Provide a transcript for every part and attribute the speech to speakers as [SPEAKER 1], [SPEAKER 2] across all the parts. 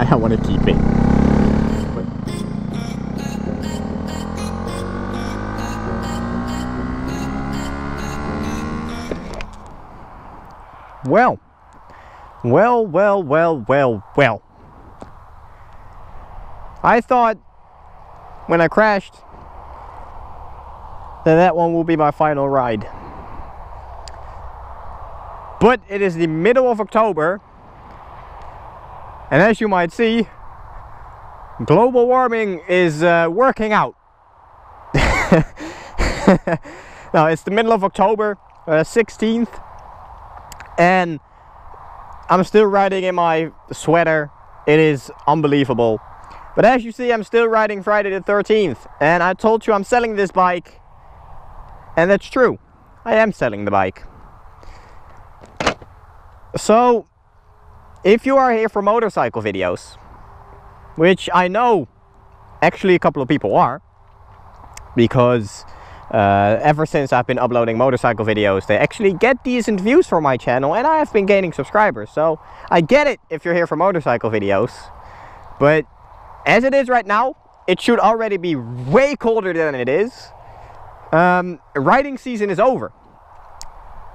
[SPEAKER 1] I want to keep it. Well. I thought when I crashed that one will be my final ride. But it is the middle of October, and as you might see, global warming is working out. Now it's the middle of October, 16th, and I'm still riding in my sweater. It is unbelievable. But as you see, I'm still riding Friday the 13th, and I told you I'm selling this bike, and that's true. I am selling the bike. So, if you are here for motorcycle videos, which I know actually a couple of people are, because ever since I've been uploading motorcycle videos, they actually get decent views for my channel, and I have been gaining subscribers. So I get it if you're here for motorcycle videos, but as it is right now, it should already be way colder than it is. Riding season is over,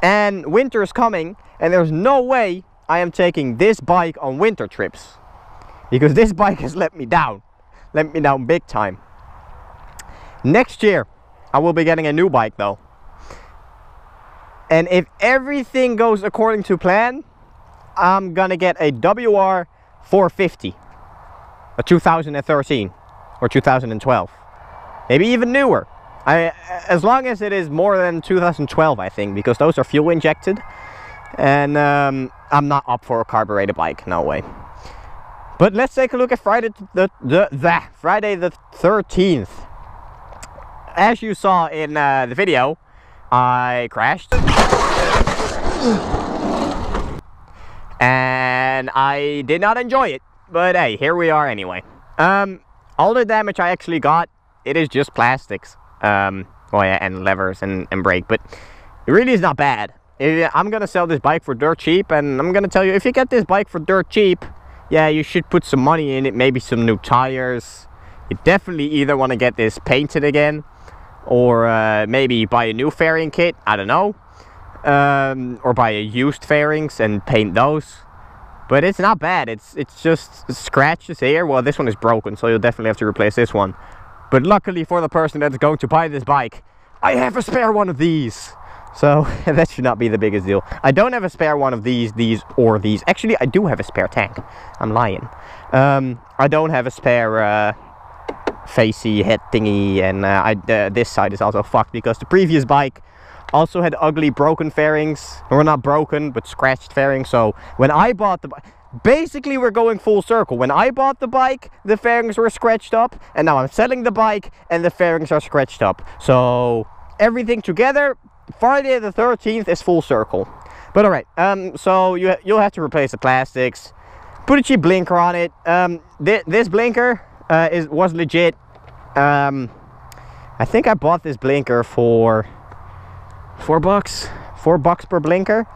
[SPEAKER 1] and winter is coming, and there's no way I am taking this bike on winter trips, because this bike has let me down big time. Next year I will be getting a new bike though, and if everything goes according to plan, I'm gonna get a WR 450, a 2013 or 2012, maybe even newer. As long as it is more than 2012, I think, because those are fuel injected, and I'm not up for a carbureted bike, no way. But let's take a look at Friday the 13th. As you saw in the video, I crashed, and I did not enjoy it. But hey, here we are anyway. All the damage I actually got, it is just plastics. Well, yeah, and levers and brake, but it really is not bad. I'm gonna sell this bike for dirt cheap, and I'm gonna tell you, if you get this bike for dirt cheap, yeah, you should put some money in it, maybe some new tires. You definitely either want to get this painted again, or maybe buy a new fairing kit, I don't know, or buy a used fairings and paint those. But it's not bad. It's just scratches here. Well, this one is broken, so you'll definitely have to replace this one. But luckily for the person that's going to buy this bike, I have a spare one of these. So that should not be the biggest deal. I don't have a spare one of these, or these. Actually, I do have a spare tank. I'm lying. I don't have a spare facey head thingy, and this side is also fucked because the previous bike also had ugly broken fairings, or not broken, but scratched fairings. So when I bought the bike, basically we're going full circle. When I bought the bike, the fairings were scratched up, and now I'm selling the bike and the fairings are scratched up. So everything together, Friday the 13th is full circle. But alright, so you'll have to replace the plastics, put a cheap blinker on it. This blinker was legit. I think I bought this blinker for $4 per blinker.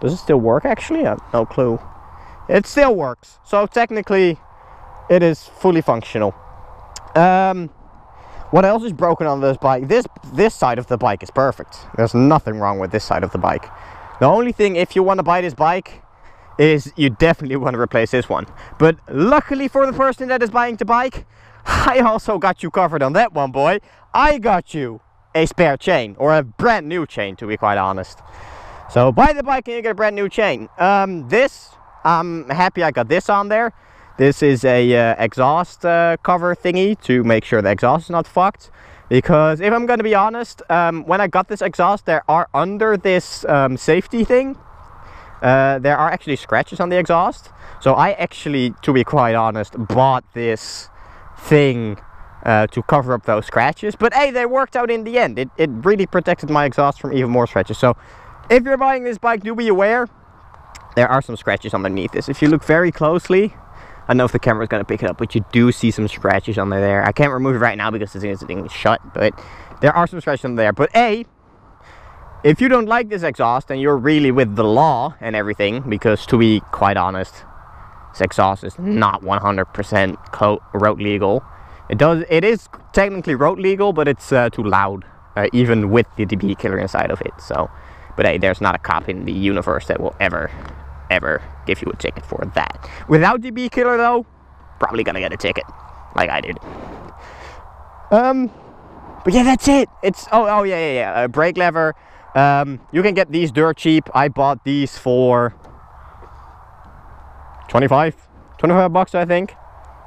[SPEAKER 1] Does it still work actually? I have no clue. It still works, so technically it is fully functional. What else is broken on this bike? This side of the bike is perfect. There's nothing wrong with this side of the bike. The only thing, if you want to buy this bike, is you definitely want to replace this one. But luckily for the person that is buying the bike, I also got you covered on that one, boy. I got you a spare chain, or a brand new chain, to be quite honest. So buy the bike and you get a brand new chain. I'm happy I got this on there. This is a exhaust cover thingy to make sure the exhaust is not fucked. Because if I'm going to be honest, when I got this exhaust, there are under this safety thing, there are actually scratches on the exhaust. So I actually, to be quite honest, bought this thing to cover up those scratches. But hey, they worked out in the end. It really protected my exhaust from even more scratches. So if you're buying this bike, do be aware. There are some scratches underneath this. If you look very closely, I don't know if the camera's going to pick it up, but you do see some scratches under there. I can't remove it right now because this thing is shut, but there are some scratches under there. But A, if you don't like this exhaust and you're really with the law and everything, because to be quite honest, this exhaust is not 100% road legal. It is technically road legal, but it's too loud, even with the DB killer inside of it. So, but hey, there's not a cop in the universe that will ever give you a ticket for that. Without DB killer though, probably gonna get a ticket, like I did. But yeah, that's it. It's oh yeah. Brake lever. You can get these dirt cheap. I bought these for 25 bucks, I think.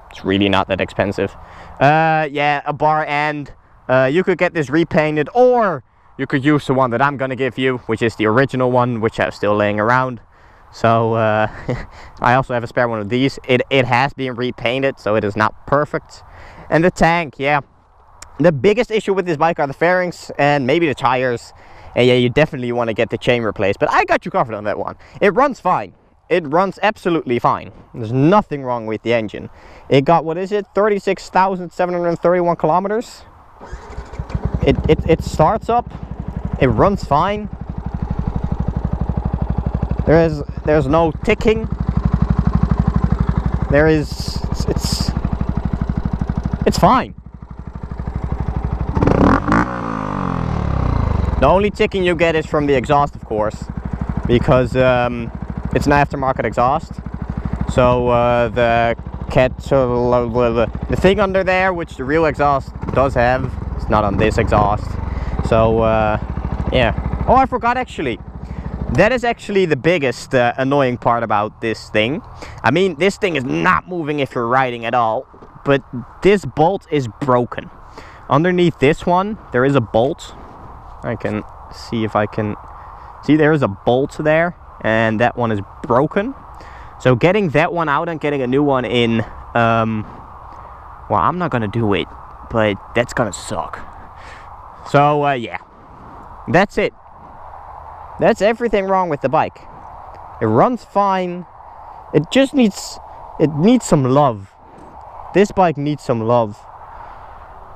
[SPEAKER 1] It's really not that expensive. Yeah, a bar end. You could get this repainted, or you could use the one that I'm gonna give you, which is the original one, which I'm still laying around. So I also have a spare one of these. It has been repainted, so it is not perfect. And the tank, yeah. The biggest issue with this bike are the fairings and maybe the tires. And yeah, you definitely want to get the chain replaced, but I got you covered on that one. It runs fine. It runs absolutely fine. There's nothing wrong with the engine. It got, what is it, 36,731 kilometers. It starts up. It runs fine. There's no ticking. It's fine. The only ticking you get is from the exhaust, of course, because it's an aftermarket exhaust. So the thing under there, which the real exhaust does have, it's not on this exhaust. So yeah. Oh, I forgot actually. That is actually the biggest annoying part about this thing. I mean, this thing is not moving if you're riding at all, but this bolt is broken. Underneath this one, there is a bolt. I can see if I can see, there is a bolt there, and that one is broken. So getting that one out and getting a new one in, well, I'm not gonna do it, but that's gonna suck. So yeah, that's it. That's everything wrong with the bike. It runs fine. It just needs some love. This bike needs some love.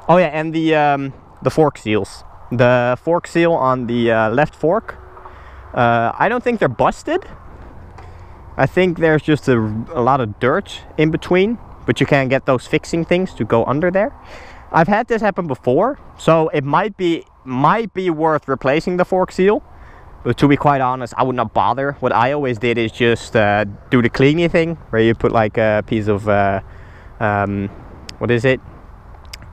[SPEAKER 1] Oh yeah, and the fork seals. The fork seal on the left fork, I don't think they're busted. I think there's just a lot of dirt in between, but you can get those fixing things to go under there. I've had this happen before, so it might be worth replacing the fork seal. But to be quite honest, I would not bother. What I always did is just do the cleaning thing, where you put like a piece of what is it?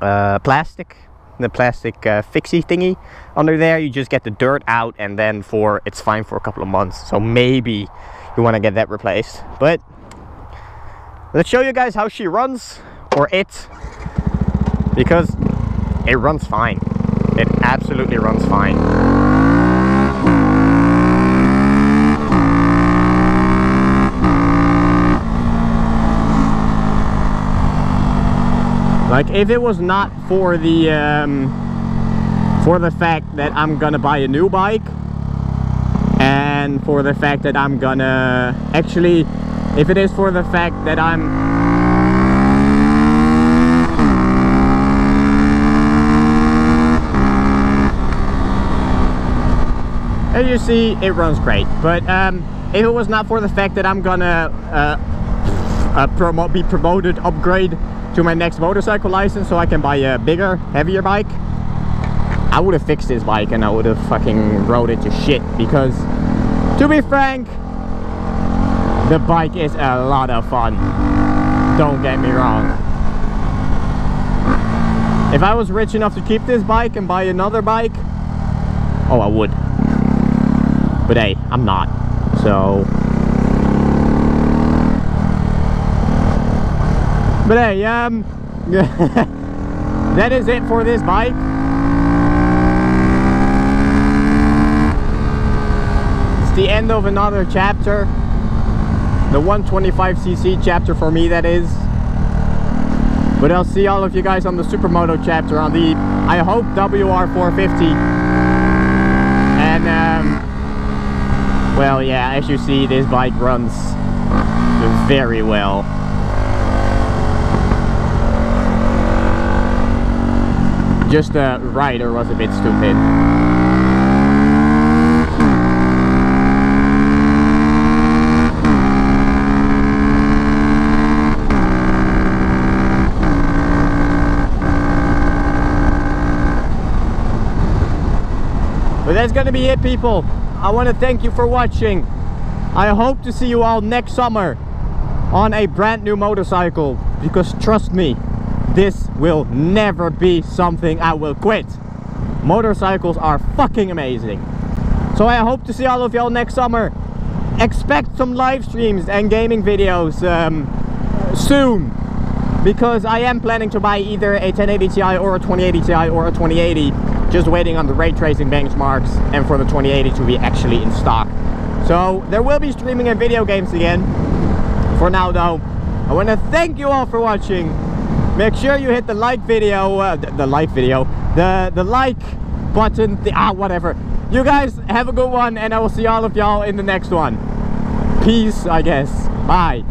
[SPEAKER 1] Plastic. The plastic fixie thingy under there. You just get the dirt out, and then it's fine for a couple of months. So maybe you want to get that replaced. But let's show you guys how she runs, or it, because it runs fine. It absolutely runs fine. Like, if it was not for the fact that I'm gonna buy a new bike, and for the fact that I'm gonna, actually, if it is for the fact that as you see, it runs great. But if it was not for the fact that I'm gonna be promoted, upgrade to my next motorcycle license so I can buy a bigger, heavier bike, I would have fixed this bike and I would have fucking rode it to shit. Because, to be frank, the bike is a lot of fun. Don't get me wrong. If I was rich enough to keep this bike and buy another bike, oh, I would. But hey, I'm not. So... But hey, that is it for this bike. It's the end of another chapter. The 125cc chapter for me, that is. But I'll see all of you guys on the Supermoto chapter, on the, I hope, WR450. And, well, yeah, as you see, this bike runs very well. Just the rider was a bit stupid. But that's gonna be it, people. I want to thank you for watching. I hope to see you all next summer on a brand new motorcycle, because trust me, this will never be something I will quit. Motorcycles are fucking amazing. So I hope to see all of y'all next summer. Expect some live streams and gaming videos soon, because I am planning to buy either a 1080 Ti or a 2080 Ti or a 2080, just waiting on the ray tracing benchmarks and for the 2080 to be actually in stock. So there will be streaming and video games again. For now though, I want to thank you all for watching. Make sure you hit the like video, the like button, whatever. You guys have a good one, and I will see all of y'all in the next one. Peace, I guess. Bye.